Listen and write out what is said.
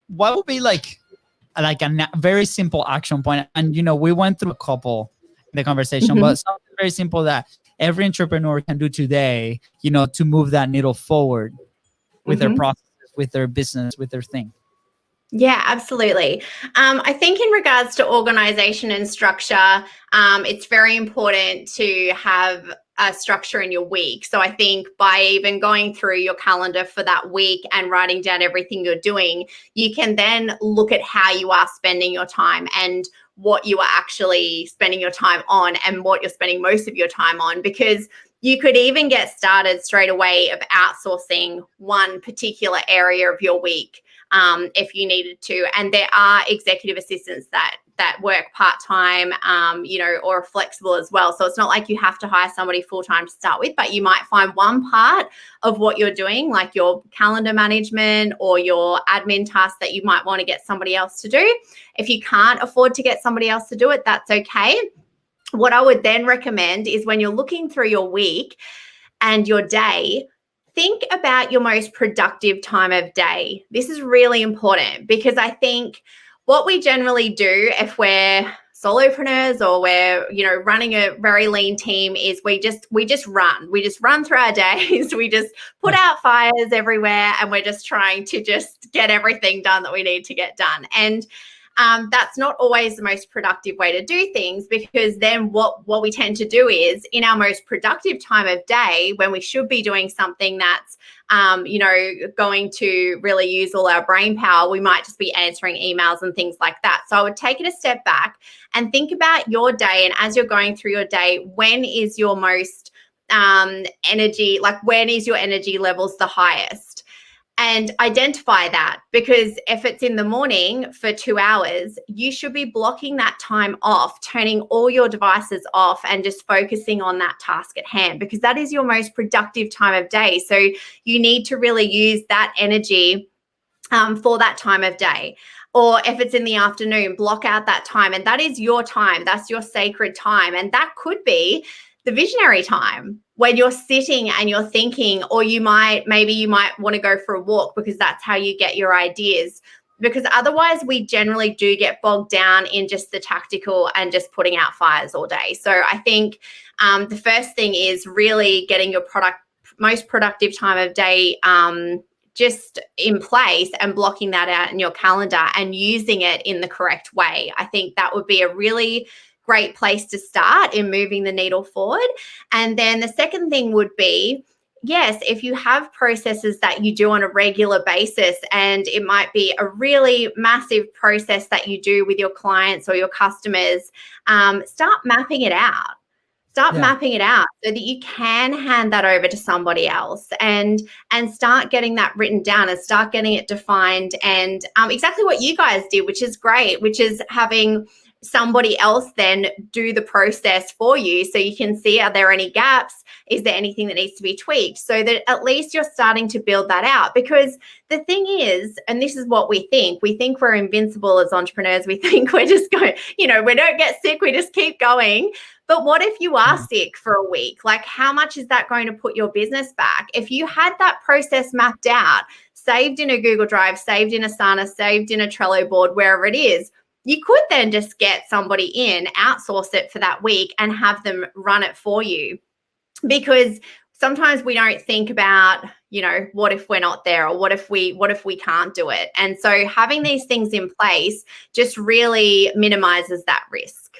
what would be like a very simple action point? And, we went through a couple in the conversation, but something very simple that every entrepreneur can do today, to move that needle forward with their processes, with their business, with their thing. Yeah, absolutely. I think in regards to organization and structure, it's very important to have a structure in your week. So I think by even going through your calendar for that week and writing down everything you're doing, you can then look at how you are spending your time and what you are actually spending your time on and what you're spending most of your time on, because you could even get started straight away of outsourcing one particular area of your week. If you needed to. And there are executive assistants that work part-time, or flexible as well. So it's not like you have to hire somebody full-time to start with, but you might find one part of what you're doing, like your calendar management or your admin tasks, that you might want to get somebody else to do. If you can't afford to get somebody else to do it, that's okay. What I would then recommend is when you're looking through your week and your day, think about your most productive time of day. This is really important because I think what we generally do if we're solopreneurs or we're, running a very lean team is we just run. We just run through our days. We just put out fires everywhere and we're just trying to just get everything done that we need to get done. And that's not always the most productive way to do things, because then what we tend to do is in our most productive time of day, when we should be doing something that's, going to really use all our brain power, we might just be answering emails and things like that. So I would take it a step back and think about your day. And as you're going through your day, when is your most energy, like when is your energy levels the highest? And identify that, because if it's in the morning for 2 hours, you should be blocking that time off, turning all your devices off and just focusing on that task at hand, because that is your most productive time of day. So you need to really use that energy for that time of day. Or if it's in the afternoon, block out that time. And that is your time. That's your sacred time. And that could be the visionary time, when you're sitting and you're thinking, or maybe you might want to go for a walk, because that's how you get your ideas. Because otherwise we generally do get bogged down in just the tactical and just putting out fires all day. So I think the first thing is really getting your most productive time of day just in place and blocking that out in your calendar and using it in the correct way. I think that would be a really great place to start in moving the needle forward. And then the second thing would be, yes, if you have processes that you do on a regular basis, and it might be a really massive process that you do with your clients or your customers, start mapping it out. Mapping it out so that you can hand that over to somebody else and start getting that written down and start getting it defined, and exactly what you guys did, which is great, which is having somebody else then do the process for you, so you can see, are there any gaps? Is there anything that needs to be tweaked? So that at least you're starting to build that out. Because the thing is, and this is what we think we're invincible as entrepreneurs. We think we're just going, we don't get sick, we just keep going. But what if you are sick for a week? Like, how much is that going to put your business back? If you had that process mapped out, saved in a Google Drive, saved in Asana, saved in a Trello board, wherever it is, you could then just get somebody in, outsource it for that week and have them run it for you. Because sometimes we don't think about, what if we're not there, or what if we can't do it? And so having these things in place just really minimizes that risk.